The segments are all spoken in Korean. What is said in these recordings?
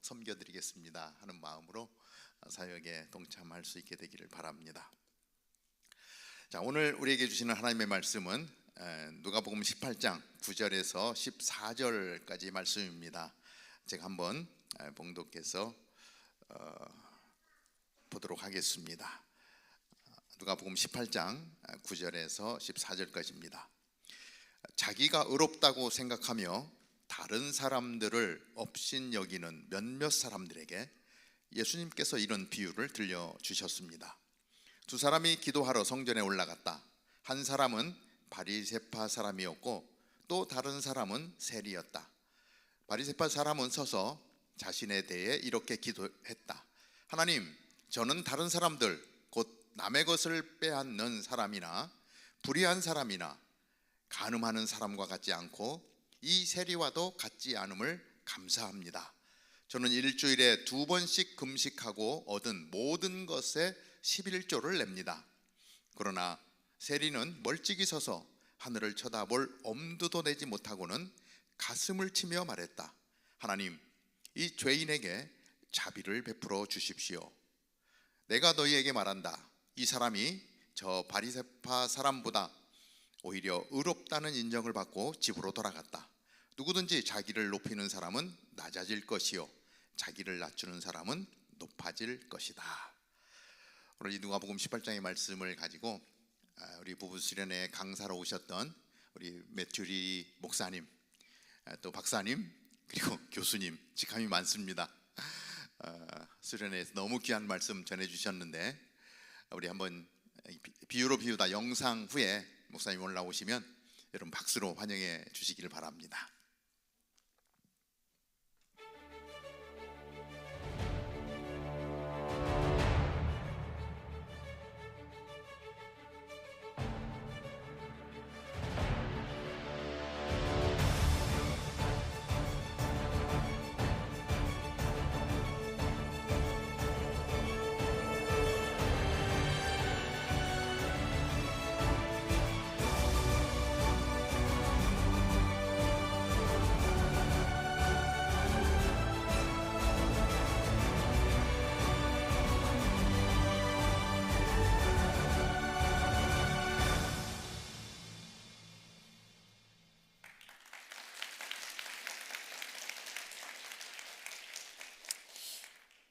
섬겨드리겠습니다 하는 마음으로 사역에 동참할 수 있게 되기를 바랍니다. 자, 오늘 우리에게 주시는 하나님의 말씀은 누가복음 18장 9절에서 14절까지 말씀입니다. 제가 한번 봉독해서 보도록 하겠습니다. 누가복음 18장 9절에서 14절까지입니다. 자기가 의롭다고 생각하며 다른 사람들을 업신여기는 몇몇 사람들에게 예수님께서 이런 비유를 들려주셨습니다. 두 사람이 기도하러 성전에 올라갔다. 한 사람은 바리새파 사람이었고 또 다른 사람은 세리였다. 바리새파 사람은 서서 자신에 대해 이렇게 기도했다. 하나님, 저는 다른 사람들 곧 남의 것을 빼앗는 사람이나 불의한 사람이나 간음하는 사람과 같지 않고 이 세리와도 같지 않음을 감사합니다. 저는 일주일에 2번씩 금식하고 얻은 모든 것에 11조를 냅니다. 그러나 세리는 멀찍이 서서 하늘을 쳐다볼 엄두도 내지 못하고는 가슴을 치며 말했다. 하나님, 이 죄인에게 자비를 베풀어 주십시오. 내가 너희에게 말한다. 이 사람이 저 바리새파 사람보다 오히려 의롭다는 인정을 받고 집으로 돌아갔다. 누구든지 자기를 높이는 사람은 낮아질 것이요 자기를 낮추는 사람은 높아질 것이다. 오늘 이 누가복음 18장의 말씀을 가지고 우리 부부 수련회 강사로 오셨던 우리 매튜리 목사님, 또 박사님, 그리고 교수님, 직함이 많습니다. 수련회에서 너무 귀한 말씀 전해주셨는데 우리 한번 비유로 비우다 영상 후에 목사님 올라오시면 여러분 박수로 환영해 주시기를 바랍니다.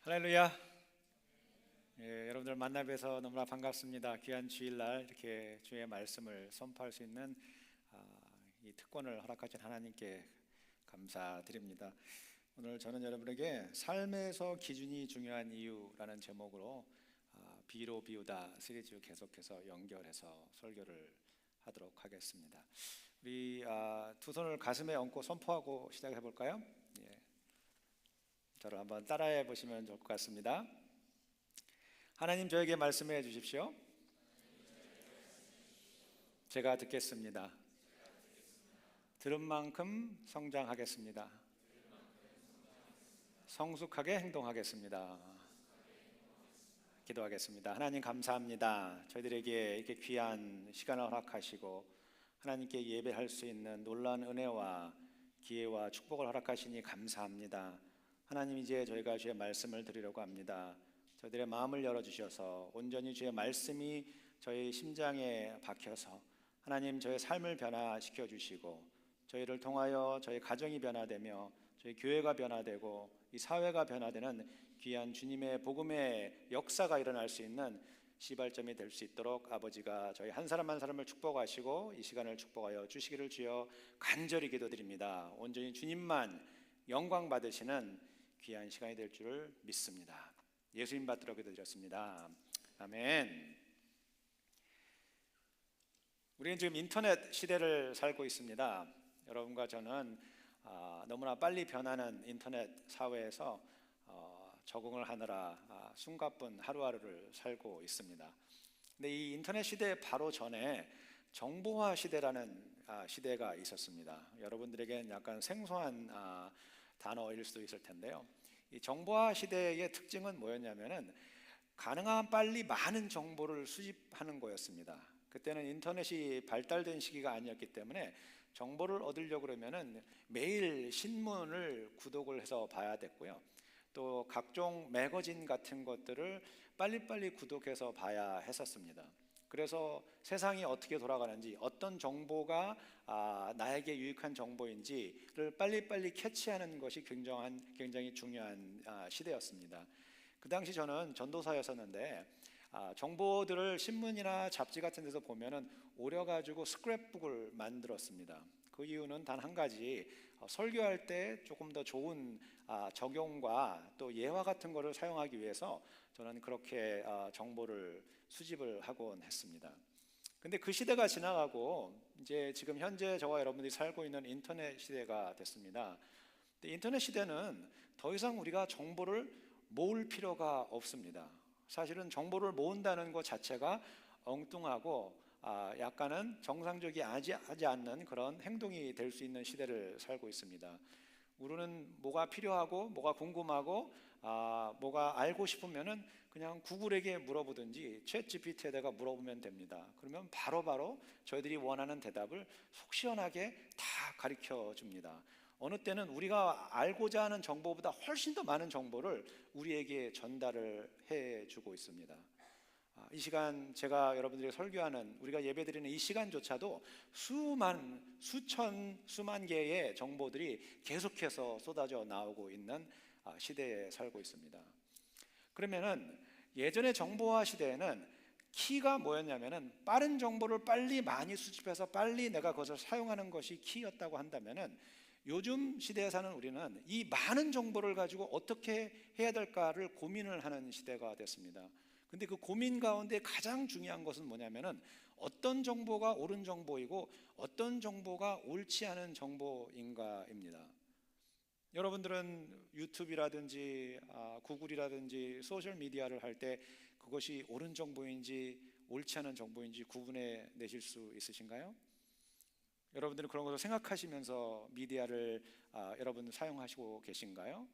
할렐루야. 여러분들 만나 뵈서 너무나 반갑습니다. 귀한 주일날 이렇게 주의 말씀을 선포할 수 있는 이 특권을 허락하신 하나님께 감사드립니다. 오늘 저는 여러분에게 삶에서 기준이 중요한 이유라는 제목으로 비유로 비우다 시리즈 계속해서 연결해서 설교를 하도록 하겠습니다. 우리 두 손을 가슴에 얹고 선포하고 시작해 볼까요? 저를 한번 따라해 보시면 좋을 것 같습니다. 하나님, 저에게 말씀해 주십시오. 제가 듣겠습니다. 들은 만큼 성장하겠습니다. 성숙하게 행동하겠습니다. 기도하겠습니다. 하나님, 감사합니다. 저희들에게 이렇게 귀한 시간을 허락하시고 하나님께 예배할 수 있는 놀라운 은혜와 기회와 축복을 허락하시니 감사합니다. 하나님, 이제 저희가 주의 말씀을 드리려고 합니다. 저희들의 마음을 열어주셔서 온전히 주의 말씀이 저희 심장에 박혀서 하나님, 저의 삶을 변화시켜 주시고 저희를 통하여 저희 가정이 변화되며 저희 교회가 변화되고 이 사회가 변화되는 귀한 주님의 복음의 역사가 일어날 수 있는 시발점이 될 수 있도록 아버지가 저희 한 사람 한 사람을 축복하시고 이 시간을 축복하여 주시기를 주여 간절히 기도드립니다. 온전히 주님만 영광 받으시는 귀한 시간이 될 줄을 믿습니다. 예수님 받들어 기도드렸습니다. 아멘. 우리는 지금 인터넷 시대를 살고 있습니다. 여러분과 저는 너무나 빨리 변하는 인터넷 사회에서 적응을 하느라 숨가쁜 하루하루를 살고 있습니다. 근데 이 인터넷 시대 바로 전에 정보화 시대라는 시대가 있었습니다. 여러분들에게는 약간 생소한 단어일 수도 있을 텐데요. 이 정보화 시대의 특징은 뭐였냐면은 가능한 빨리 많은 정보를 수집하는 거였습니다. 그때는 인터넷이 발달된 시기가 아니었기 때문에 정보를 얻으려고 그러면은 매일 신문을 구독을 해서 봐야 됐고요. 또 각종 매거진 같은 것들을 빨리빨리 구독해서 봐야 했었습니다. 그래서 세상이 어떻게 돌아가는지, 어떤 정보가 나에게 유익한 정보인지를 빨리빨리 캐치하는 것이 굉장히 중요한 시대였습니다. 그 당시 저는 전도사였었는데 정보들을 신문이나 잡지 같은 데서 보면은 오려가지고 스크랩북을 만들었습니다. 그 이유는 단 한 가지, 설교할 때 조금 더 좋은 적용과 또 예화 같은 거를 사용하기 위해서 저는 그렇게 정보를 수집을 하곤 했습니다. 근데 그 시대가 지나가고 이제 지금 현재 저와 여러분들이 살고 있는 인터넷 시대가 됐습니다. 근데 인터넷 시대는 더 이상 우리가 정보를 모을 필요가 없습니다. 사실은 정보를 모은다는 것 자체가 엉뚱하고 약간은 정상적이지 않는 그런 행동이 될 수 있는 시대를 살고 있습니다. 우리는 뭐가 필요하고 뭐가 궁금하고 뭐가 알고 싶으면은 그냥 구글에게 물어보든지 챗 GPT에다가 물어보면 됩니다. 그러면 바로바로 저희들이 원하는 대답을 속 시원하게 다 가르쳐 줍니다. 어느 때는 우리가 알고자 하는 정보보다 훨씬 더 많은 정보를 우리에게 전달을 해주고 있습니다. 이 시간 제가 여러분들에게 설교하는, 우리가 예배드리는 이 시간조차도 수만 개의 정보들이 계속해서 쏟아져 나오고 있는 시대에 살고 있습니다. 그러면은 예전의 정보화 시대에는 키가 뭐였냐면은 빠른 정보를 빨리 많이 수집해서 빨리 내가 그것을 사용하는 것이 키였다고 한다면은, 요즘 시대에 사는 우리는 이 많은 정보를 가지고 어떻게 해야 될까를 고민을 하는 시대가 됐습니다. 근데 그 고민 가운데 가장 중요한 것은 뭐냐면은 어떤 정보가 옳은 정보이고 어떤 정보가 옳지 않은 정보인가입니다. 여러분들은 유튜브라든지 구글이라든지 소셜 미디어를 할 때 그것이 옳은 정보인지 옳지 않은 정보인지 구분해 내실 수 있으신가요? 여러분들은 그런 것을 생각하시면서 미디어를 여러분 사용하시고 계신가요?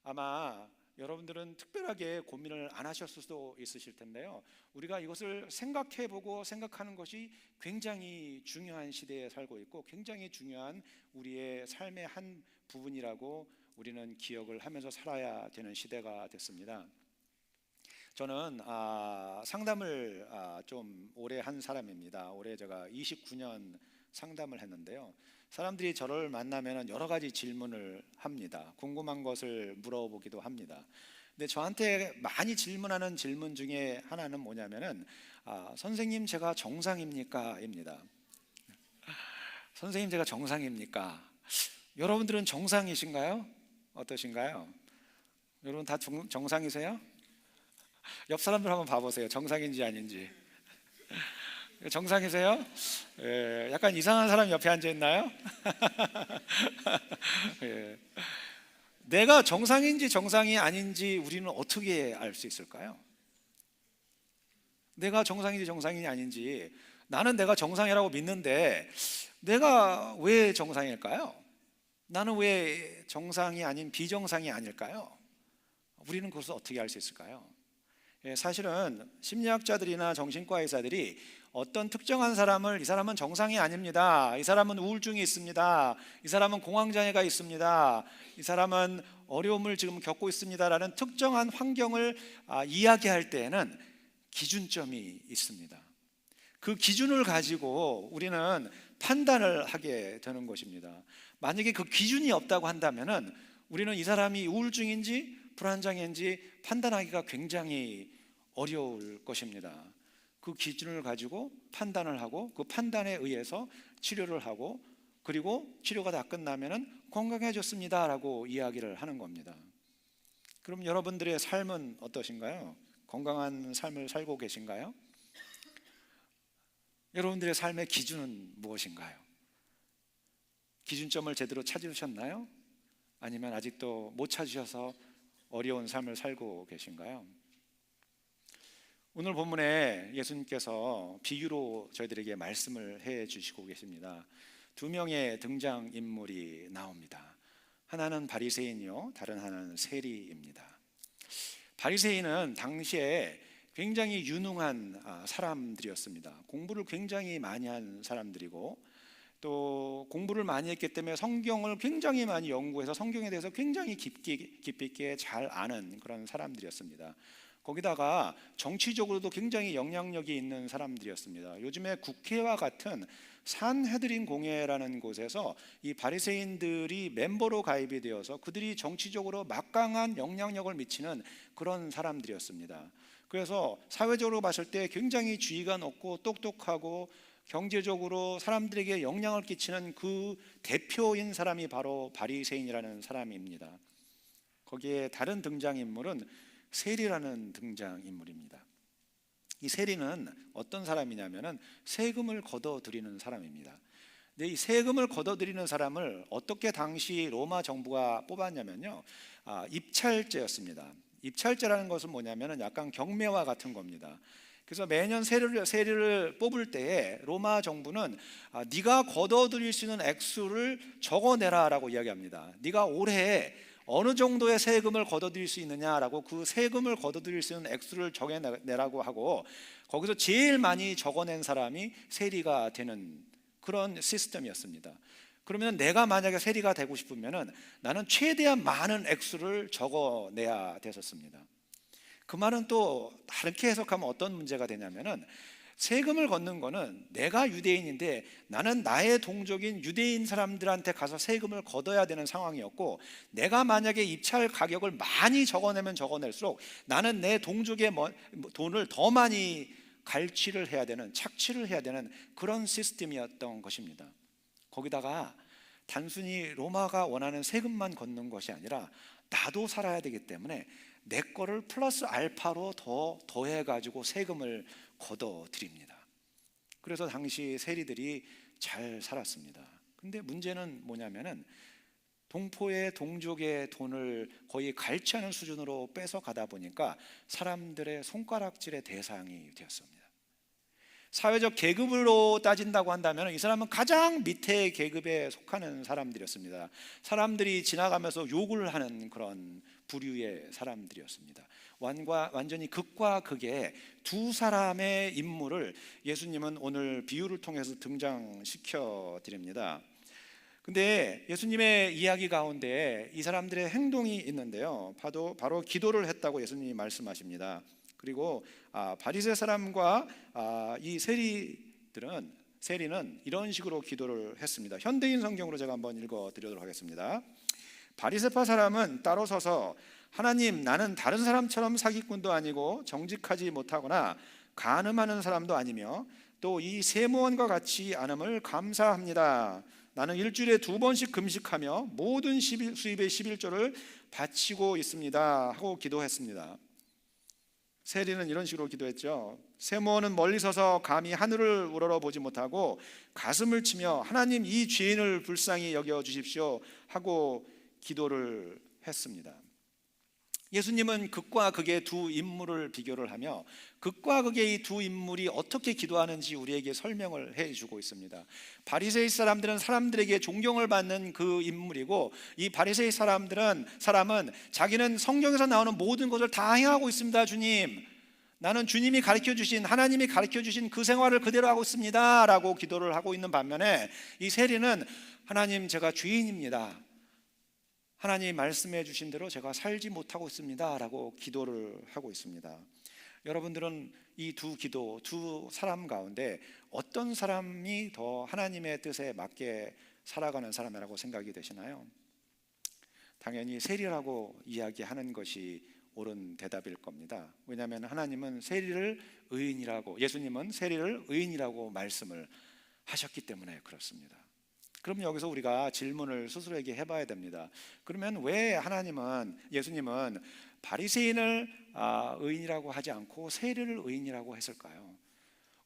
아마 여러분들은 특별하게 고민을 안 하셨을 수도 있으실 텐데요, 우리가 이것을 생각해보고 생각하는 것이 굉장히 중요한 시대에 살고 있고 굉장히 중요한 우리의 삶의 한 부분이라고 우리는 기억을 하면서 살아야 되는 시대가 됐습니다. 저는 상담을 좀 오래 한 사람입니다. 올해 제가 29년 상담을 했는데요, 사람들이 저를 만나면 여러 가지 질문을 합니다. 궁금한 것을 물어보기도 합니다. 근데 저한테 많이 질문하는 질문 중에 하나는 뭐냐면은 선생님 제가 정상입니까? 입니다. 선생님 제가 정상입니까? 여러분들은 정상이신가요? 어떠신가요? 여러분 다 정상이세요? 옆 사람들 한번 봐보세요. 정상인지 아닌지. 정상이세요? 예, 약간 이상한 사람 옆에 앉아 있나요? 예. 내가 정상인지 정상이 아닌지 우리는 어떻게 알 수 있을까요? 내가 정상인지 정상이 아닌지, 나는 내가 정상이라고 믿는데 내가 왜 정상일까요? 나는 왜 정상이 아닌 비정상이 아닐까요? 우리는 그것을 어떻게 알 수 있을까요? 예, 사실은 심리학자들이나 정신과 의사들이 어떤 특정한 사람을, 이 사람은 정상이 아닙니다, 이 사람은 우울증이 있습니다, 이 사람은 공황장애가 있습니다, 이 사람은 어려움을 지금 겪고 있습니다 라는 특정한 환경을 이야기할 때에는 기준점이 있습니다. 그 기준을 가지고 우리는 판단을 하게 되는 것입니다. 만약에 그 기준이 없다고 한다면은 우리는 이 사람이 우울증인지 불안장애인지 판단하기가 굉장히 어려울 것입니다. 그 기준을 가지고 판단을 하고 그 판단에 의해서 치료를 하고, 그리고 치료가 다 끝나면은 건강해졌습니다 라고 이야기를 하는 겁니다. 그럼 여러분들의 삶은 어떠신가요? 건강한 삶을 살고 계신가요? 여러분들의 삶의 기준은 무엇인가요? 기준점을 제대로 찾으셨나요? 아니면 아직도 못 찾으셔서 어려운 삶을 살고 계신가요? 오늘 본문에 예수님께서 비유로 저희들에게 말씀을 해 주시고 계십니다. 두 명의 등장인물이 나옵니다. 하나는 바리새인이요, 다른 하나는 세리입니다. 바리새인은 당시에 굉장히 유능한 사람들이었습니다. 공부를 굉장히 많이 한 사람들이고 또 공부를 많이 했기 때문에 성경을 굉장히 많이 연구해서 성경에 대해서 굉장히 깊이 있게 잘 아는 그런 사람들이었습니다. 거기다가 정치적으로도 굉장히 영향력이 있는 사람들이었습니다. 요즘에 국회와 같은 산헤드린 공회라는 곳에서 이 바리새인들이 멤버로 가입이 되어서 그들이 정치적으로 막강한 영향력을 미치는 그런 사람들이었습니다. 그래서 사회적으로 봤을 때 굉장히 지위가 높고 똑똑하고 경제적으로 사람들에게 영향을 끼치는 그 대표인 사람이 바로 바리새인이라는 사람입니다. 거기에 다른 등장인물은 세리라는 등장인물입니다. 이 세리는 어떤 사람이냐면은 세금을 걷어들이는 사람입니다. 근데 이 세금을 걷어들이는 사람을 어떻게 당시 로마 정부가 뽑았냐면요, 입찰제였습니다. 입찰제라는 것은 뭐냐면은 약간 경매와 같은 겁니다. 그래서 매년 세리를 뽑을 때에 로마 정부는 네가 걷어들일 수 있는 액수를 적어내라라고 이야기합니다. 네가 올해 어느 정도의 세금을 걷어들일 수 있느냐라고 그 세금을 걷어들일 수 있는 액수를 적어내라고 하고, 거기서 제일 많이 적어낸 사람이 세리가 되는 그런 시스템이었습니다. 그러면 내가 만약에 세리가 되고 싶으면은 나는 최대한 많은 액수를 적어내야 됐었습니다. 그 말은 또 다르게 해석하면 어떤 문제가 되냐면은, 세금을 걷는 거는 내가 유대인인데 나는 나의 동족인 유대인 사람들한테 가서 세금을 걷어야 되는 상황이었고, 내가 만약에 입찰 가격을 많이 적어내면 적어낼수록 나는 내 동족의 돈을 더 많이 갈취를 해야 되는, 착취를 해야 되는 그런 시스템이었던 것입니다. 거기다가 단순히 로마가 원하는 세금만 걷는 것이 아니라 나도 살아야 되기 때문에 내 거를 플러스 알파로 더 더해가지고 세금을 걷어들입니다. 그래서 당시 세리들이 잘 살았습니다. 근데 문제는 뭐냐면은 동포의 동족의 돈을 거의 갈취하는 수준으로 뺏어가다 보니까 사람들의 손가락질의 대상이 되었습니다. 사회적 계급으로 따진다고 한다면 이 사람은 가장 밑에 계급에 속하는 사람들이었습니다. 사람들이 지나가면서 욕을 하는 그런 부류의 사람들이었습니다. 완전히 극과 극의 두 사람의 인물을 예수님은 오늘 비유를 통해서 등장시켜 드립니다. 근데 예수님의 이야기 가운데 이 사람들의 행동이 있는데요, 바로 기도를 했다고 예수님이 말씀하십니다. 그리고 바리새 사람과 이 세리는 이런 식으로 기도를 했습니다. 현대인 성경으로 제가 한번 읽어드리도록 하겠습니다. 바리새파 사람은 따로 서서, 하나님, 나는 다른 사람처럼 사기꾼도 아니고 정직하지 못하거나 간음하는 사람도 아니며 또 이 세무원과 같이 않음을 감사합니다. 나는 일주일에 2번씩 금식하며 모든 수입의 11조를 바치고 있습니다 하고 기도했습니다. 세리는 이런 식으로 기도했죠. 세무원은 멀리 서서 감히 하늘을 우러러 보지 못하고 가슴을 치며, 하나님, 이 죄인을 불쌍히 여겨 주십시오 하고 기도를 했습니다. 예수님은 극과 극의 두 인물을 비교를 하며 극과 극의 이 두 인물이 어떻게 기도하는지 우리에게 설명을 해주고 있습니다. 바리새이 사람들은 사람들에게 존경을 받는 그 인물이고, 이 바리새이 사람은 자기는 성경에서 나오는 모든 것을 다 행하고 있습니다. 주님, 나는 주님이 가르쳐주신, 하나님이 가르쳐주신 그 생활을 그대로 하고 있습니다 라고 기도를 하고 있는 반면에, 이 세리는 하나님, 제가 죄인입니다, 하나님 말씀해 주신 대로 제가 살지 못하고 있습니다 라고 기도를 하고 있습니다. 여러분들은 이 두 사람 가운데 어떤 사람이 더 하나님의 뜻에 맞게 살아가는 사람이라고 생각이 되시나요? 당연히 세리라고 이야기하는 것이 옳은 대답일 겁니다. 왜냐하면 하나님은 예수님은 세리를 의인이라고 말씀을 하셨기 때문에 그렇습니다. 그럼 여기서 우리가 질문을 스스로에게 해봐야 됩니다. 그러면 왜 예수님은 바리새인을 의인이라고 하지 않고 세리를 의인이라고 했을까요?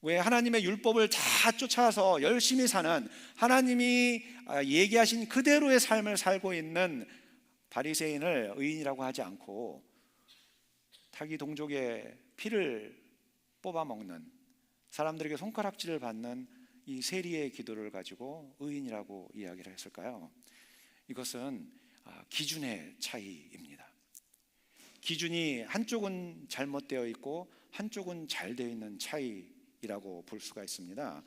왜 하나님의 율법을 다 쫓아서 열심히 사는, 하나님이 얘기하신 그대로의 삶을 살고 있는 바리새인을 의인이라고 하지 않고 자기 동족의 피를 뽑아먹는, 사람들에게 손가락질을 받는 이 세리의 기도를 가지고 의인이라고 이야기를 했을까요? 이것은 기준의 차이입니다. 기준이 한쪽은 잘못되어 있고 한쪽은 잘 되어 있는 차이인 이라고 볼 수가 있습니다.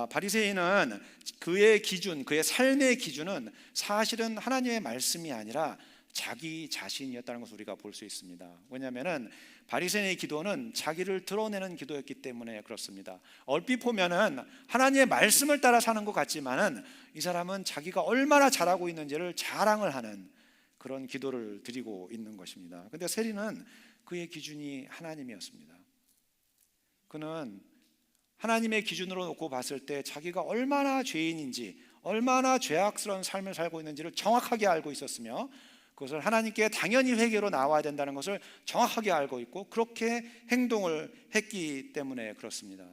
바리새인은 그의 기준, 그의 삶의 기준은 사실은 하나님의 말씀이 아니라 자기 자신이었다는 것을 우리가 볼 수 있습니다. 왜냐하면 바리새인의 기도는 자기를 드러내는 기도였기 때문에 그렇습니다. 얼핏 보면은 하나님의 말씀을 따라 사는 것 같지만은 이 사람은 자기가 얼마나 잘하고 있는지를 자랑을 하는 그런 기도를 드리고 있는 것입니다. 근데 세리는 그의 기준이 하나님이었습니다. 그는 하나님의 기준으로 놓고 봤을 때 자기가 얼마나 죄인인지, 얼마나 죄악스러운 삶을 살고 있는지를 정확하게 알고 있었으며, 그것을 하나님께 당연히 회개로 나와야 된다는 것을 정확하게 알고 있고 그렇게 행동을 했기 때문에 그렇습니다.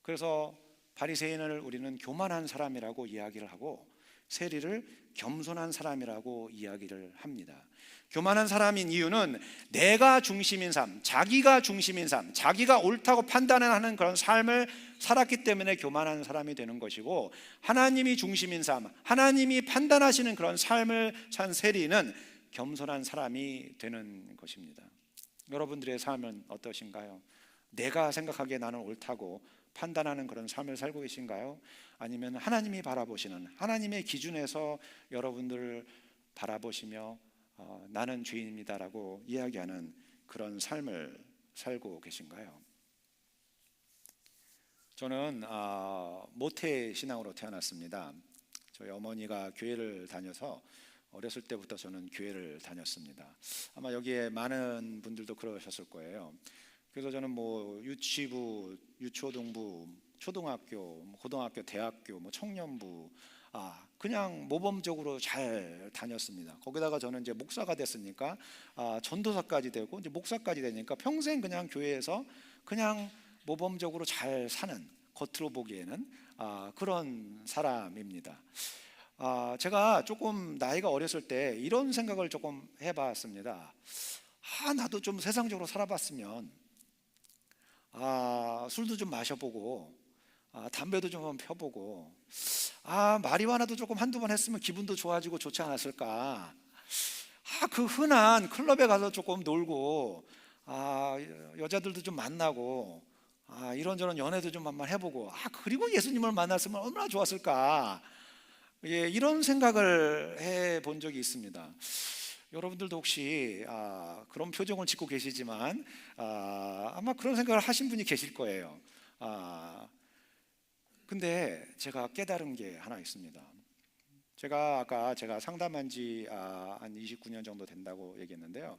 그래서 바리새인을 우리는 교만한 사람이라고 이야기를 하고 세리를 겸손한 사람이라고 이야기를 합니다. 교만한 사람인 이유는 내가 중심인 삶, 자기가 중심인 삶, 자기가 옳다고 판단하는 그런 삶을 살았기 때문에 교만한 사람이 되는 것이고, 하나님이 중심인 삶, 하나님이 판단하시는 그런 삶을 산 세리는 겸손한 사람이 되는 것입니다. 여러분들의 삶은 어떠신가요? 내가 생각하기에 나는 옳다고 판단하는 그런 삶을 살고 계신가요? 아니면 하나님이 바라보시는 하나님의 기준에서 여러분들을 바라보시며 나는 죄인입니다라고 이야기하는 그런 삶을 살고 계신가요? 저는 모태 신앙으로 태어났습니다. 저희 어머니가 교회를 다녀서 어렸을 때부터 저는 교회를 다녔습니다. 아마 여기에 많은 분들도 그러셨을 거예요. 그래서 저는 뭐 유치부, 유초등부, 초등학교, 고등학교, 대학교, 청년부 그냥 모범적으로 잘 다녔습니다. 거기다가 저는 이제 목사가 됐으니까 전도사까지 되고 이제 목사까지 되니까 평생 그냥 교회에서 그냥 모범적으로 잘 사는, 겉으로 보기에는 그런 사람입니다. 제가 조금 나이가 어렸을 때 이런 생각을 조금 해봤습니다. 나도 좀 세상적으로 살아봤으면 술도 좀 마셔보고 담배도 좀 한번 펴보고 마리화나도 조금 한두 번 했으면 기분도 좋아지고 좋지 않았을까. 그 흔한 클럽에 가서 조금 놀고 여자들도 좀 만나고 이런저런 연애도 좀 한번 해보고 그리고 예수님을 만났으면 얼마나 좋았을까. 이런 생각을 해본 적이 있습니다. 여러분들도 혹시 그런 표정을 짓고 계시지만 아마 그런 생각을 하신 분이 계실 거예요. 근데 제가 깨달은 게 하나 있습니다. 제가 아까 상담한 지 한 29년 정도 된다고 얘기했는데요.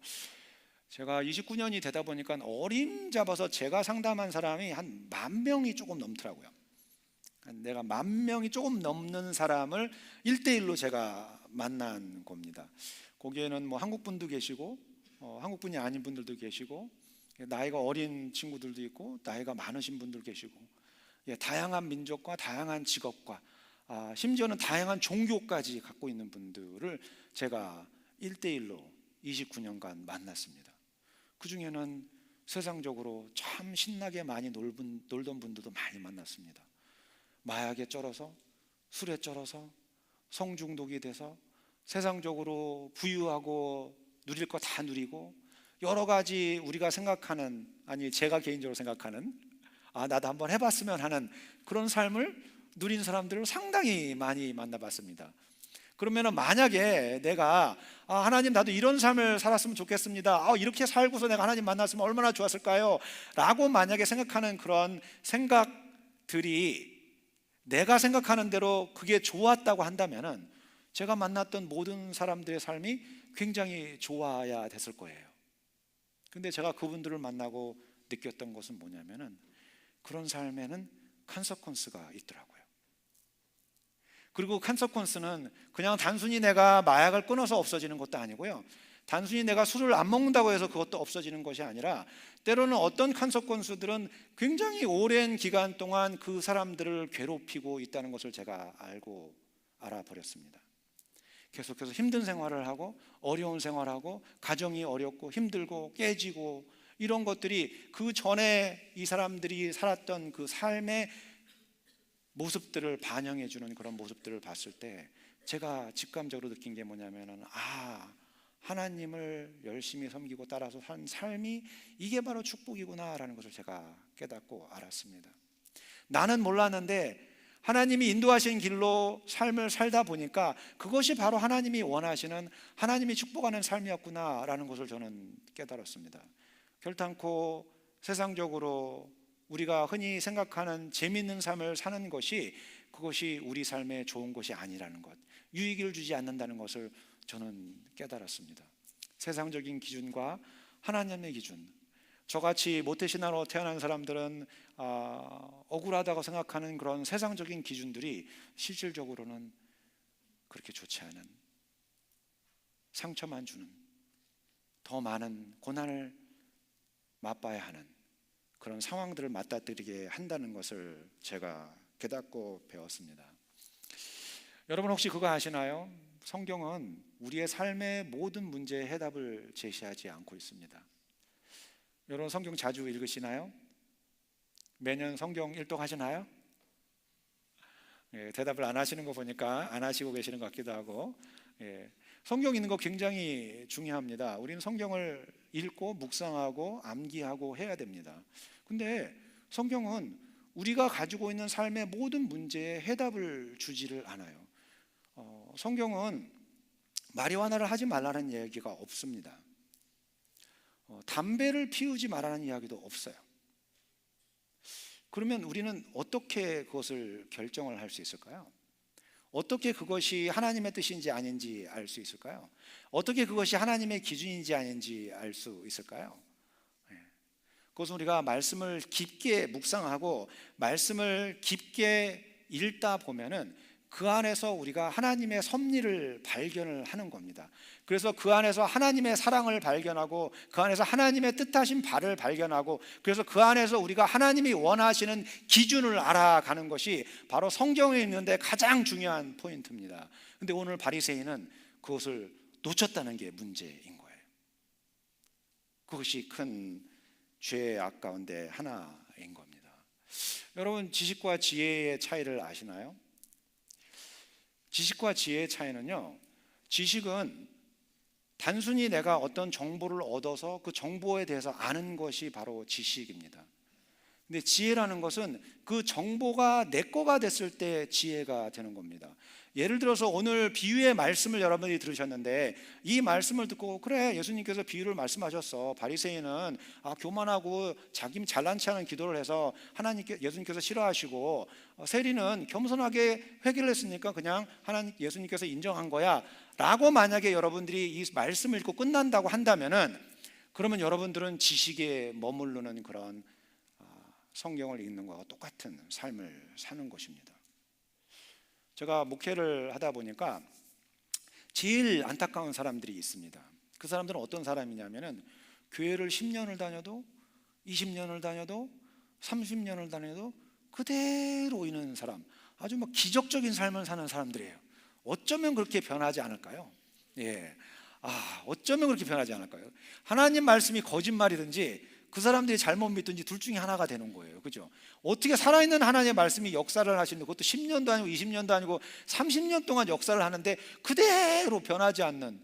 제가 29년이 되다 보니까 어림잡아서 제가 상담한 사람이 한 10,000명이 조금 넘더라고요. 내가 10,000명이 조금 넘는 사람을 1대1로 제가 만난 겁니다. 거기에는 뭐 한국 분도 계시고 한국 분이 아닌 분들도 계시고 나이가 어린 친구들도 있고 나이가 많으신 분들 계시고 다양한 민족과 다양한 직업과 심지어는 다양한 종교까지 갖고 있는 분들을 제가 1대1로 29년간 만났습니다. 그 중에는 세상적으로 참 신나게 많이 놀던 분들도 많이 만났습니다. 마약에 쩔어서, 술에 쩔어서, 성중독이 돼서 세상적으로 부유하고 누릴 거 다 누리고 여러 가지 우리가 생각하는, 제가 개인적으로 생각하는 나도 한번 해봤으면 하는 그런 삶을 누린 사람들을 상당히 많이 만나봤습니다. 그러면 만약에 내가 하나님 나도 이런 삶을 살았으면 좋겠습니다, 이렇게 살고서 내가 하나님 만났으면 얼마나 좋았을까요? 라고 만약에 생각하는 그런 생각들이 내가 생각하는 대로 그게 좋았다고 한다면 제가 만났던 모든 사람들의 삶이 굉장히 좋아야 됐을 거예요. 근데 제가 그분들을 만나고 느꼈던 것은 뭐냐면은 그런 삶에는 컨세퀀스가 있더라고요. 그리고 컨세퀀스는 그냥 단순히 내가 마약을 끊어서 없어지는 것도 아니고요, 단순히 내가 술을 안 먹는다고 해서 그것도 없어지는 것이 아니라 때로는 어떤 컨세퀀스들은 굉장히 오랜 기간 동안 그 사람들을 괴롭히고 있다는 것을 제가 알아버렸습니다. 계속해서 힘든 생활을 하고 어려운 생활하고 가정이 어렵고 힘들고 깨지고 이런 것들이 그 전에 이 사람들이 살았던 그 삶의 모습들을 반영해 주는 그런 모습들을 봤을 때 제가 직감적으로 느낀 게 뭐냐면은 하나님을 열심히 섬기고 따라서 산 삶이 이게 바로 축복이구나라는 것을 제가 깨닫고 알았습니다. 나는 몰랐는데 하나님이 인도하신 길로 삶을 살다 보니까 그것이 바로 하나님이 원하시는, 하나님이 축복하는 삶이었구나라는 것을 저는 깨달았습니다. 결단코 세상적으로 우리가 흔히 생각하는 재미있는 삶을 사는 것이, 그것이 우리 삶에 좋은 것이 아니라는 것, 유익을 주지 않는다는 것을 저는 깨달았습니다. 세상적인 기준과 하나님의 기준, 저같이 모태신앙으로 태어난 사람들은 억울하다고 생각하는 그런 세상적인 기준들이 실질적으로는 그렇게 좋지 않은, 상처만 주는, 더 많은 고난을 맛봐야 하는 그런 상황들을 맞닥뜨리게 한다는 것을 제가 깨닫고 배웠습니다. 여러분 혹시 그거 아시나요? 성경은 우리의 삶의 모든 문제의 해답을 제시하지 않고 있습니다. 여러분 성경 자주 읽으시나요? 매년 성경 일독하시나요? 대답을 안 하시는 거 보니까 안 하시고 계시는 것 같기도 하고, 성경 읽는 거 굉장히 중요합니다. 우리는 성경을 읽고 묵상하고 암기하고 해야 됩니다. 근데 성경은 우리가 가지고 있는 삶의 모든 문제에 해답을 주지를 않아요. 성경은 마리화나를 하지 말라는 얘기가 없습니다. 담배를 피우지 말라는 이야기도 없어요. 그러면 우리는 어떻게 그것을 결정을 할 수 있을까요? 어떻게 그것이 하나님의 뜻인지 아닌지 알 수 있을까요? 어떻게 그것이 하나님의 기준인지 아닌지 알 수 있을까요? 그것은 우리가 말씀을 깊게 묵상하고 말씀을 깊게 읽다 보면은 그 안에서 우리가 하나님의 섭리를 발견을 하는 겁니다. 그래서 그 안에서 하나님의 사랑을 발견하고 그 안에서 하나님의 뜻하신 바를 발견하고, 그래서 그 안에서 우리가 하나님이 원하시는 기준을 알아가는 것이 바로 성경에 있는데 가장 중요한 포인트입니다. 근데 오늘 바리새인은 그것을 놓쳤다는 게 문제인 거예요. 그것이 큰 죄의 악 가운데 하나인 겁니다. 여러분 지식과 지혜의 차이를 아시나요? 지식과 지혜의 차이는요, 지식은 단순히 내가 어떤 정보를 얻어서 그 정보에 대해서 아는 것이 바로 지식입니다. 근데 지혜라는 것은 그 정보가 내 거가 됐을 때 지혜가 되는 겁니다. 예를 들어서 오늘 비유의 말씀을 여러분이 들으셨는데, 이 말씀을 듣고 그래 예수님께서 비유를 말씀하셨어. 바리새인은 교만하고 자기 잘난 체하는 기도를 해서 예수님께서 싫어하시고, 세리는 겸손하게 회개를 했으니까 그냥 예수님께서 인정한 거야 라고 만약에 여러분들이 이 말씀을 읽고 끝난다고 한다면은, 그러면 여러분들은 지식에 머무르는 그런 성경을 읽는 것과 똑같은 삶을 사는 것입니다. 제가 목회를 하다 보니까 제일 안타까운 사람들이 있습니다. 그 사람들은 어떤 사람이냐면은 교회를 10년을 다녀도 20년을 다녀도 30년을 다녀도 그대로 있는 사람, 아주 막 기적적인 삶을 사는 사람들이에요. 어쩌면 그렇게 변하지 않을까요? 어쩌면 그렇게 변하지 않을까요? 하나님 말씀이 거짓말이든지 그 사람들이 잘못 믿든지 둘 중에 하나가 되는 거예요. 그죠? 어떻게 살아있는 하나님의 말씀이 역사를 하시는, 그것도 10년도 아니고 20년도 아니고 30년 동안 역사를 하는데 그대로 변하지 않는,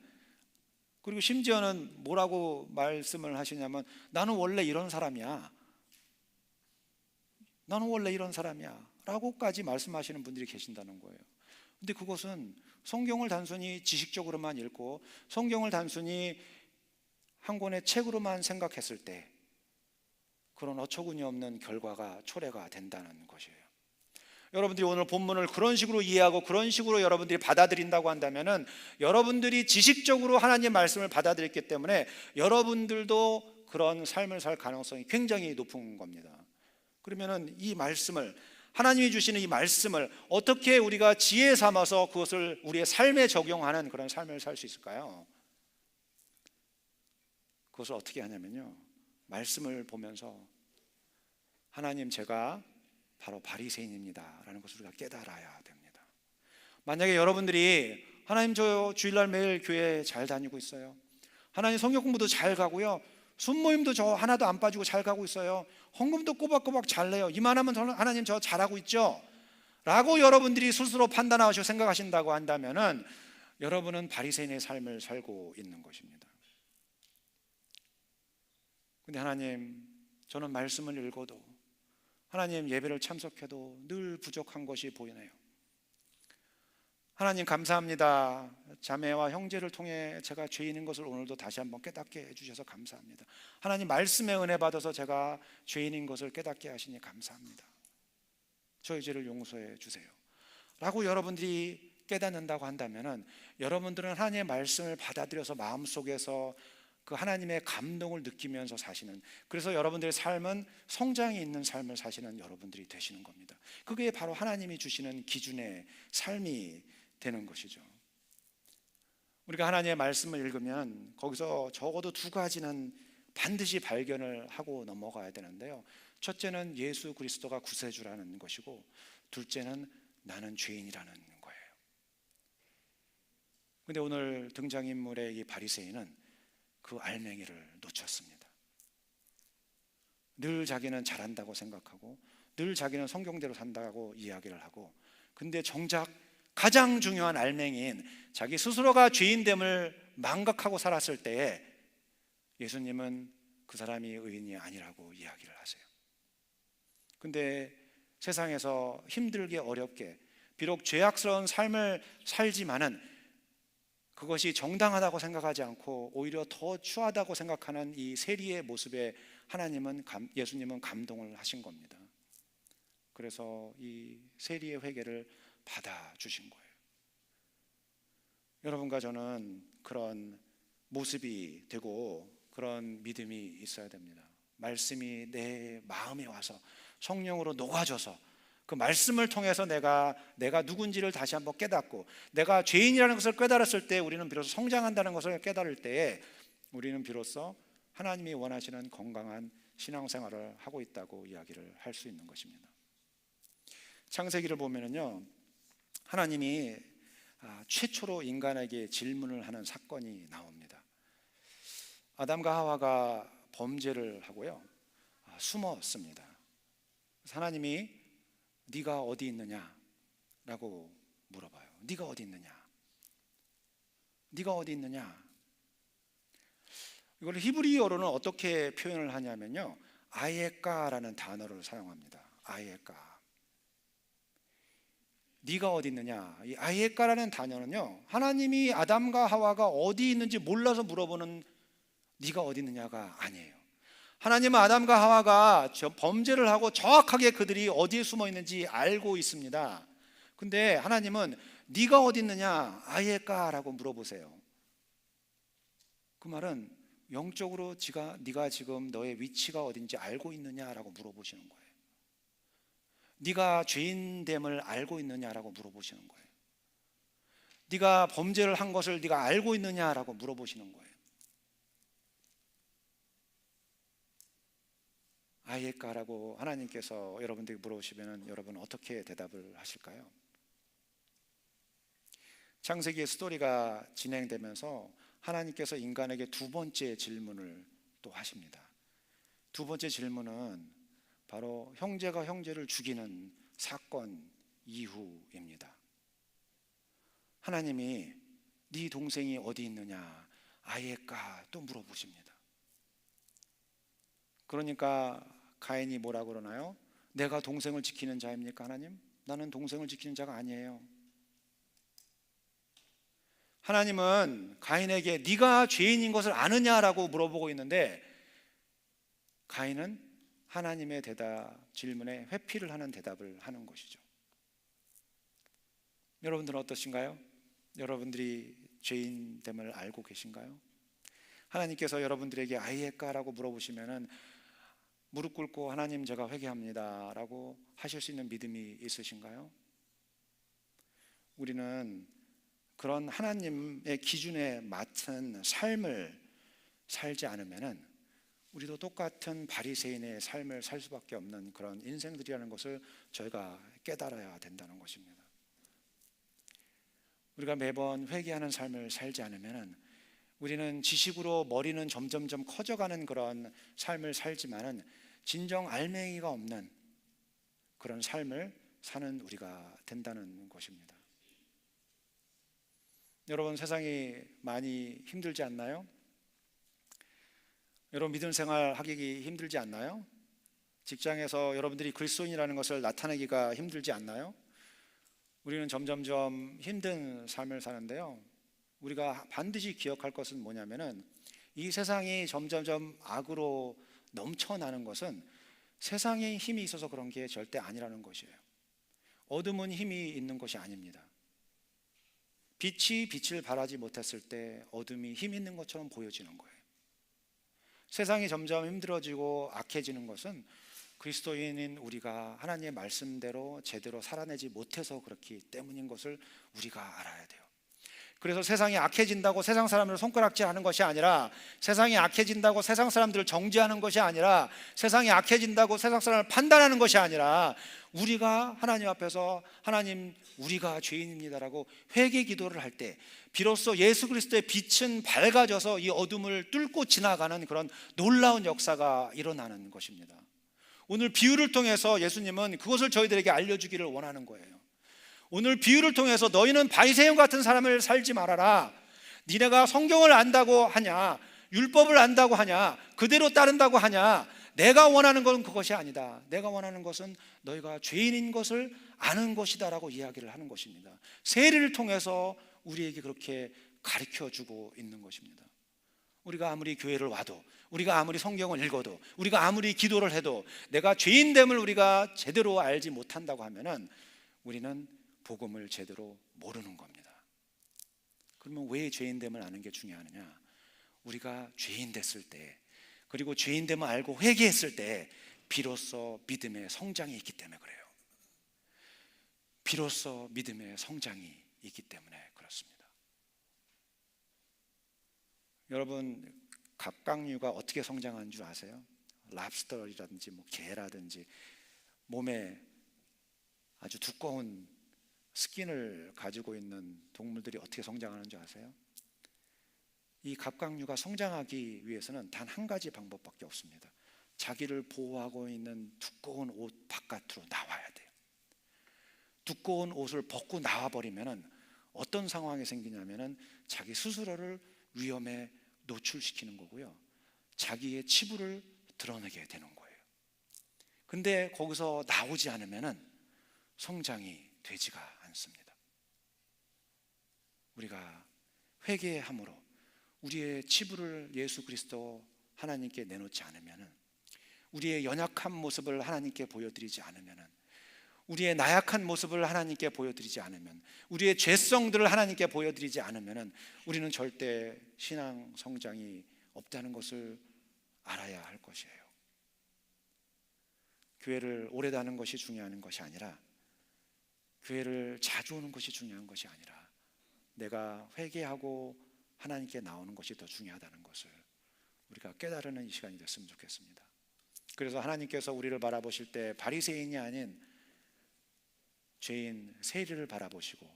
그리고 심지어는 뭐라고 말씀을 하시냐면 나는 원래 이런 사람이야, 나는 원래 이런 사람이야 라고까지 말씀하시는 분들이 계신다는 거예요. 근데 그것은 성경을 단순히 지식적으로만 읽고 성경을 단순히 한 권의 책으로만 생각했을 때 그런 어처구니 없는 결과가 초래가 된다는 것이에요. 여러분들이 오늘 본문을 그런 식으로 이해하고 그런 식으로 여러분들이 받아들인다고 한다면은, 여러분들이 지식적으로 하나님의 말씀을 받아들였기 때문에 여러분들도 그런 삶을 살 가능성이 굉장히 높은 겁니다. 그러면은 이 말씀을, 하나님이 주시는 이 말씀을 어떻게 우리가 지혜 삼아서 그것을 우리의 삶에 적용하는 그런 삶을 살 수 있을까요? 그것을 어떻게 하냐면요, 말씀을 보면서 하나님, 제가 바로 바리새인입니다 라는 것을 우리가 깨달아야 됩니다. 만약에 여러분들이 하나님, 저 주일날 매일 교회 잘 다니고 있어요, 하나님 성경 공부도 잘 가고요, 순모임도 저 하나도 안 빠지고 잘 가고 있어요, 헌금도 꼬박꼬박 잘 내요, 이만하면 하나님 저 잘하고 있죠 라고 여러분들이 스스로 판단하시고 생각하신다고 한다면은, 여러분은 바리새인의 삶을 살고 있는 것입니다. 근데 하나님, 저는 말씀을 읽어도, 하나님 예배를 참석해도 늘 부족한 것이 보이네요. 하나님 감사합니다. 자매와 형제를 통해 제가 죄인인 것을 오늘도 다시 한번 깨닫게 해주셔서 감사합니다. 하나님 말씀의 은혜 받아서 제가 죄인인 것을 깨닫게 하시니 감사합니다. 저의 죄를 용서해 주세요 라고 여러분들이 깨닫는다고 한다면, 여러분들은 하나님의 말씀을 받아들여서 마음속에서 그 하나님의 감동을 느끼면서 사시는, 그래서 여러분들의 삶은 성장이 있는 삶을 사시는 여러분들이 되시는 겁니다. 그게 바로 하나님이 주시는 기준의 삶이 되는 것이죠. 우리가 하나님의 말씀을 읽으면 거기서 적어도 두 가지는 반드시 발견을 하고 넘어가야 되는데요. 첫째는 예수 그리스도가 구세주라는 것이고, 둘째는 나는 죄인이라는 거예요. 근데 오늘 등장인물의 이 바리새인은 그 알맹이를 놓쳤습니다. 늘 자기는 잘한다고 생각하고, 늘 자기는 성경대로 산다고 이야기를 하고, 근데 정작 가장 중요한 알맹이인 자기 스스로가 죄인됨을 망각하고 살았을 때에 예수님은 그 사람이 의인이 아니라고 이야기를 하세요. 근데 세상에서 힘들게 어렵게 비록 죄악스러운 삶을 살지만은 그것이 정당하다고 생각하지 않고 오히려 더 추하다고 생각하는 이 세리의 모습에 예수님은 감동을 하신 겁니다. 그래서 이 세리의 회개를 받아주신 거예요. 여러분과 저는 그런 모습이 되고 그런 믿음이 있어야 됩니다. 말씀이 내 마음에 와서 성령으로 녹아져서 그 말씀을 통해서 내가 누군지를 다시 한번 깨닫고, 내가 죄인이라는 것을 깨달았을 때 우리는 비로소 성장한다는 것을 깨달을 때에 우리는 비로소 하나님이 원하시는 건강한 신앙생활을 하고 있다고 이야기를 할 수 있는 것입니다. 창세기를 보면은요, 하나님이 최초로 인간에게 질문을 하는 사건이 나옵니다. 아담과 하와가 범죄를 하고요, 숨었습니다. 그래서 하나님이 네가 어디 있느냐라고 물어봐요. 네가 어디 있느냐? 네가 어디 있느냐? 이걸 히브리어로는 어떻게 표현을 하냐면요, 아예까라는 단어를 사용합니다. 아예까. 네가 어디 있느냐? 이 아예까라는 단어는요, 하나님이 아담과 하와가 어디 있는지 몰라서 물어보는 네가 어디 있느냐가 아니에요. 하나님은 아담과 하와가 범죄를 하고 정확하게 그들이 어디에 숨어 있는지 알고 있습니다. 근데 하나님은 네가 어디 있느냐? 아예까라고 물어보세요. 그 말은 영적으로 네가 지금 너의 위치가 어딘지 알고 있느냐라고 물어보시는 거예요. 네가 죄인됨을 알고 있느냐라고 물어보시는 거예요. 네가 범죄를 한 것을 네가 알고 있느냐라고 물어보시는 거예요. 아예까라고 하나님께서 여러분들에게 물어보시면 여러분 어떻게 대답을 하실까요? 창세기의 스토리가 진행되면서 하나님께서 인간에게 두 번째 질문을 또 하십니다. 두 번째 질문은 바로 형제가 형제를 죽이는 사건 이후입니다. 하나님이 네 동생이 어디 있느냐? 아예까 또 물어보십니다. 그러니까 가인이 뭐라고 그러나요? 내가 동생을 지키는 자입니까 하나님? 나는 동생을 지키는 자가 아니에요. 하나님은 가인에게 네가 죄인인 것을 아느냐라고 물어보고 있는데, 가인은 하나님의 질문에 회피를 하는 대답을 하는 것이죠. 여러분들은 어떠신가요? 여러분들이 죄인됨을 알고 계신가요? 하나님께서 여러분들에게 아이에까라고 물어보시면은 무릎 꿇고 하나님 제가 회개합니다 라고 하실 수 있는 믿음이 있으신가요? 우리는 그런 하나님의 기준에 맞춘 삶을 살지 않으면은 우리도 똑같은 바리새인의 삶을 살 수밖에 없는 그런 인생들이라는 것을 저희가 깨달아야 된다는 것입니다. 우리가 매번 회개하는 삶을 살지 않으면은 우리는 지식으로 머리는 점점점 커져가는 그런 삶을 살지만은 진정 알맹이가 없는 그런 삶을 사는 우리가 된다는 것입니다. 여러분, 세상이 많이 힘들지 않나요? 여러분, 믿음 생활 하기 힘들지 않나요? 직장에서 여러분들이 그리스도인이라는 것을 나타내기가 힘들지 않나요? 우리는 점점점 힘든 삶을 사는데요, 우리가 반드시 기억할 것은 뭐냐면은 이 세상이 점점점 악으로 넘쳐나는 것은 세상에 힘이 있어서 그런 게 절대 아니라는 것이에요. 어둠은 힘이 있는 것이 아닙니다. 빛이 빛을 발하지 못했을 때 어둠이 힘 있는 것처럼 보여지는 거예요. 세상이 점점 힘들어지고 악해지는 것은 그리스도인인 우리가 하나님의 말씀대로 제대로 살아내지 못해서 그렇기 때문인 것을 우리가 알아야 돼요. 그래서 세상이 악해진다고 세상 사람들을 손가락질하는 것이 아니라, 세상이 악해진다고 세상 사람들을 정죄하는 것이 아니라, 세상이 악해진다고 세상 사람을 판단하는 것이 아니라, 우리가 하나님 앞에서 하나님, 우리가 죄인입니다라고 회개 기도를 할 때 비로소 예수 그리스도의 빛은 밝아져서 이 어둠을 뚫고 지나가는 그런 놀라운 역사가 일어나는 것입니다. 오늘 비유를 통해서 예수님은 그것을 저희들에게 알려주기를 원하는 거예요. 오늘 비유를 통해서 너희는 바리새인 같은 사람을 살지 말아라. 니네가 성경을 안다고 하냐, 율법을 안다고 하냐, 그대로 따른다고 하냐, 내가 원하는 것은 그것이 아니다. 내가 원하는 것은 너희가 죄인인 것을 아는 것이다 라고 이야기를 하는 것입니다. 세례를 통해서 우리에게 그렇게 가르쳐주고 있는 것입니다. 우리가 아무리 교회를 와도, 우리가 아무리 성경을 읽어도, 우리가 아무리 기도를 해도 내가 죄인됨을 우리가 제대로 알지 못한다고 하면은 우리는 복음을 제대로 모르는 겁니다. 그러면 왜 죄인됨을 아는 게 중요하느냐? 우리가 죄인 됐을 때, 그리고 죄인됨을 알고 회개했을 때 비로소 믿음의 성장이 있기 때문에 그래요. 비로소 믿음의 성장이 있기 때문에 그렇습니다. 여러분, 갑각류가 어떻게 성장하는 줄 아세요? 랍스터라든지 게라든지 몸에 아주 두꺼운 스킨을 가지고 있는 동물들이 어떻게 성장하는 줄 아세요? 이 갑각류가 성장하기 위해서는 단 한 가지 방법밖에 없습니다. 자기를 보호하고 있는 두꺼운 옷 바깥으로 나와야 돼요. 두꺼운 옷을 벗고 나와버리면 어떤 상황이 생기냐면 자기 스스로를 위험에 노출시키는 거고요, 자기의 치부를 드러내게 되는 거예요. 근데 거기서 나오지 않으면 성장이 되지가 않습니다. 우리가 회개함으로 우리의 치부를 예수 그리스도 하나님께 내놓지 않으면, 우리의 연약한 모습을 하나님께 보여드리지 않으면, 우리의 나약한 모습을 하나님께 보여드리지 않으면, 우리의 죄성들을 하나님께 보여드리지 않으면 우리는 절대 신앙 성장이 없다는 것을 알아야 할 것이에요. 교회를 오래 다는 것이 중요한 것이 아니라, 교회를 자주 오는 것이 중요한 것이 아니라, 내가 회개하고 하나님께 나오는 것이 더 중요하다는 것을 우리가 깨달는 이 시간이 됐으면 좋겠습니다. 그래서 하나님께서 우리를 바라보실 때 바리새인이 아닌 죄인 세리를 바라보시고,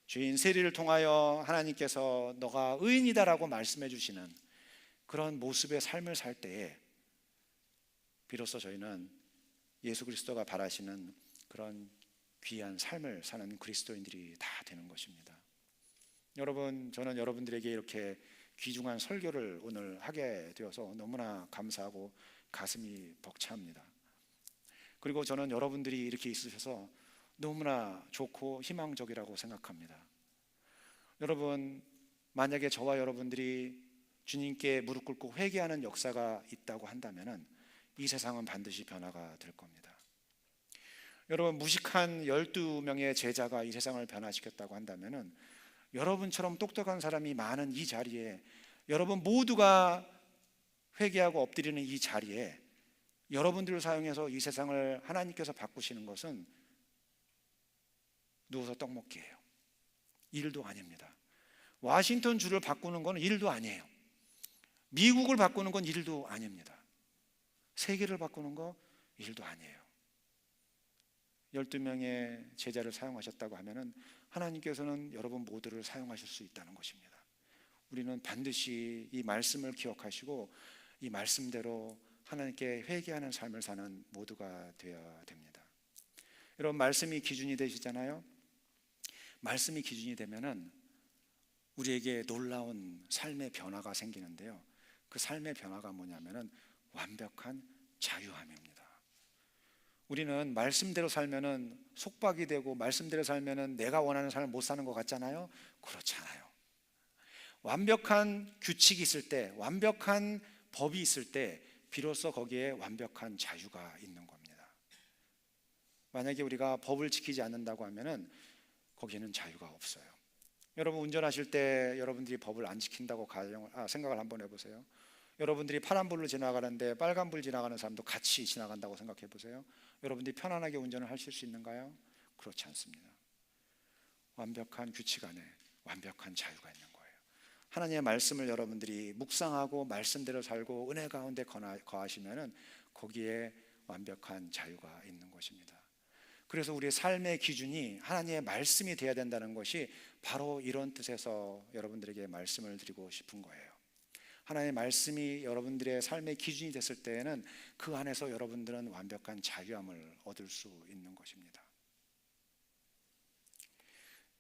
죄인 세리를 통하여 하나님께서 너가 의인이다라고 말씀해 주시는 그런 모습의 삶을 살 때에 비로소 저희는 예수 그리스도가 바라시는 그런 귀한 삶을 사는 그리스도인들이 다 되는 것입니다. 여러분, 저는 여러분들에게 이렇게 귀중한 설교를 오늘 하게 되어서 너무나 감사하고 가슴이 벅찹니다. 그리고 저는 여러분들이 이렇게 있으셔서 너무나 좋고 희망적이라고 생각합니다. 여러분, 만약에 저와 여러분들이 주님께 무릎 꿇고 회개하는 역사가 있다고 한다면 이 세상은 반드시 변화가 될 겁니다. 여러분, 무식한 12명의 제자가 이 세상을 변화시켰다고 한다면 여러분처럼 똑똑한 사람이 많은 이 자리에, 여러분 모두가 회개하고 엎드리는 이 자리에 여러분들을 사용해서 이 세상을 하나님께서 바꾸시는 것은 누워서 떡 먹기예요. 일도 아닙니다. 워싱턴 주를 바꾸는 건 일도 아니에요. 미국을 바꾸는 건 일도 아닙니다. 세계를 바꾸는 거 일도 아니에요. 12명의 제자를 사용하셨다고 하면은 하나님께서는 여러분 모두를 사용하실 수 있다는 것입니다. 우리는 반드시 이 말씀을 기억하시고 이 말씀대로 하나님께 회개하는 삶을 사는 모두가 되어야 됩니다. 여러분, 말씀이 기준이 되시잖아요. 말씀이 기준이 되면은 우리에게 놀라운 삶의 변화가 생기는데요. 그 삶의 변화가 뭐냐면은 완벽한 자유함입니다. 우리는 말씀대로 살면은 속박이 되고 말씀대로 살면은 내가 원하는 삶을 못 사는 것 같잖아요. 그렇지 않아요. 완벽한 규칙이 있을 때, 완벽한 법이 있을 때 비로소 거기에 완벽한 자유가 있는 겁니다. 만약에 우리가 법을 지키지 않는다고 하면은 거기에는 자유가 없어요. 여러분 운전하실 때 여러분들이 법을 안 지킨다고 생각을 한번 해보세요. 여러분들이 파란불로 지나가는데 빨간불 지나가는 사람도 같이 지나간다고 생각해 보세요. 여러분들이 편안하게 운전을 하실 수 있는가요? 그렇지 않습니다. 완벽한 규칙 안에 완벽한 자유가 있는 거예요. 하나님의 말씀을 여러분들이 묵상하고 말씀대로 살고 은혜 가운데 거하시면은 거기에 완벽한 자유가 있는 것입니다. 그래서 우리의 삶의 기준이 하나님의 말씀이 되어야 된다는 것이 바로 이런 뜻에서 여러분들에게 말씀을 드리고 싶은 거예요. 하나님의 말씀이 여러분들의 삶의 기준이 됐을 때에는 그 안에서 여러분들은 완벽한 자유함을 얻을 수 있는 것입니다.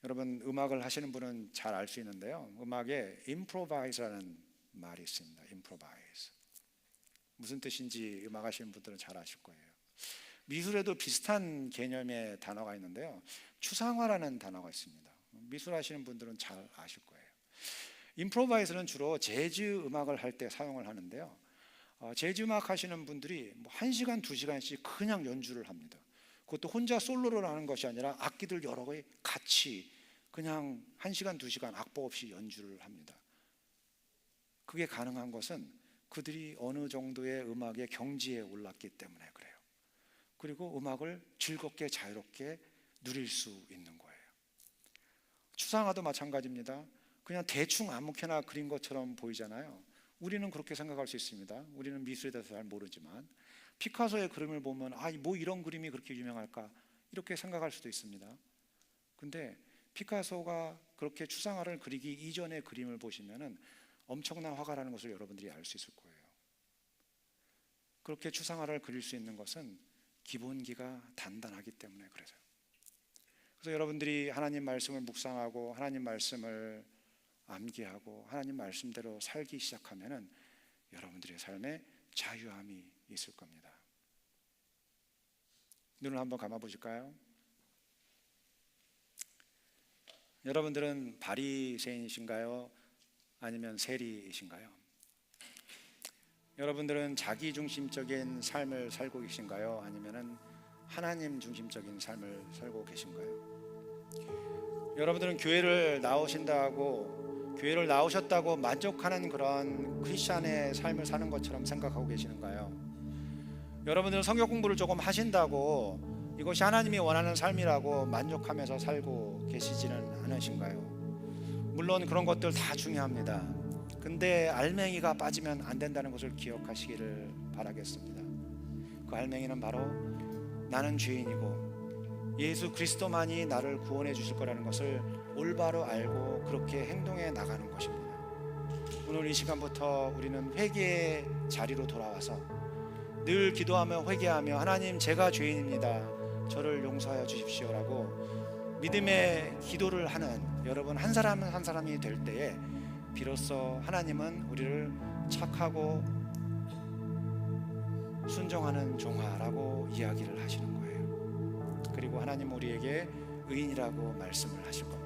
여러분 음악을 하시는 분은 잘 알 수 있는데요. 음악에 improvise라는 말이 있습니다. improvise. 무슨 뜻인지 음악 하시는 분들은 잘 아실 거예요. 미술에도 비슷한 개념의 단어가 있는데요. 추상화라는 단어가 있습니다. 미술 하시는 분들은 잘 아실 거예요. 임프로바이스는 주로 재즈 음악을 할 때 사용을 하는데요. 재즈 음악 하시는 분들이 1시간, 2시간씩 그냥 연주를 합니다. 그것도 혼자 솔로로 하는 것이 아니라 악기들 여러 개 같이 그냥 1시간, 2시간 악보 없이 연주를 합니다. 그게 가능한 것은 그들이 어느 정도의 음악의 경지에 올랐기 때문에 그래요. 그리고 음악을 즐겁게 자유롭게 누릴 수 있는 거예요. 추상화도 마찬가지입니다. 그냥 대충 아무렇게나 그린 것처럼 보이잖아요. 우리는 그렇게 생각할 수 있습니다. 우리는 미술에 대해서 잘 모르지만 피카소의 그림을 보면 뭐 이런 그림이 그렇게 유명할까 이렇게 생각할 수도 있습니다. 근데 피카소가 그렇게 추상화를 그리기 이전의 그림을 보시면은 엄청난 화가라는 것을 여러분들이 알 수 있을 거예요. 그렇게 추상화를 그릴 수 있는 것은 기본기가 단단하기 때문에 그래요. 그래서 여러분들이 하나님 말씀을 묵상하고 하나님 말씀을 암기하고 하나님 말씀대로 살기 시작하면은 여러분들의 삶에 자유함이 있을 겁니다. 눈을 한번 감아 보실까요? 여러분들은 바리새인이신가요? 아니면 세리이신가요? 여러분들은 자기중심적인 삶을 살고 계신가요? 아니면 하나님 중심적인 삶을 살고 계신가요? 여러분들은 교회를 나오셨다고 만족하는 그런 크리스찬의 삶을 사는 것처럼 생각하고 계시는가요? 여러분들은 성경 공부를 조금 하신다고 이것이 하나님이 원하는 삶이라고 만족하면서 살고 계시지는 않으신가요? 물론 그런 것들 다 중요합니다. 근데 알맹이가 빠지면 안 된다는 것을 기억하시기를 바라겠습니다. 그 알맹이는 바로 나는 죄인이고 예수 그리스도만이 나를 구원해 주실 거라는 것을 올바로 알고 그렇게 행동해 나가는 것입니다. 오늘 이 시간부터 우리는 회개의 자리로 돌아와서 늘 기도하며 회개하며 하나님 제가 죄인입니다. 저를 용서하여 주십시오라고 믿음의 기도를 하는 여러분 한 사람 한 사람이 될 때에 비로소 하나님은 우리를 착하고 순종하는 종아라고 이야기를 하시는 거예요. 그리고 하나님 우리에게 의인이라고 말씀을 하실 겁니다.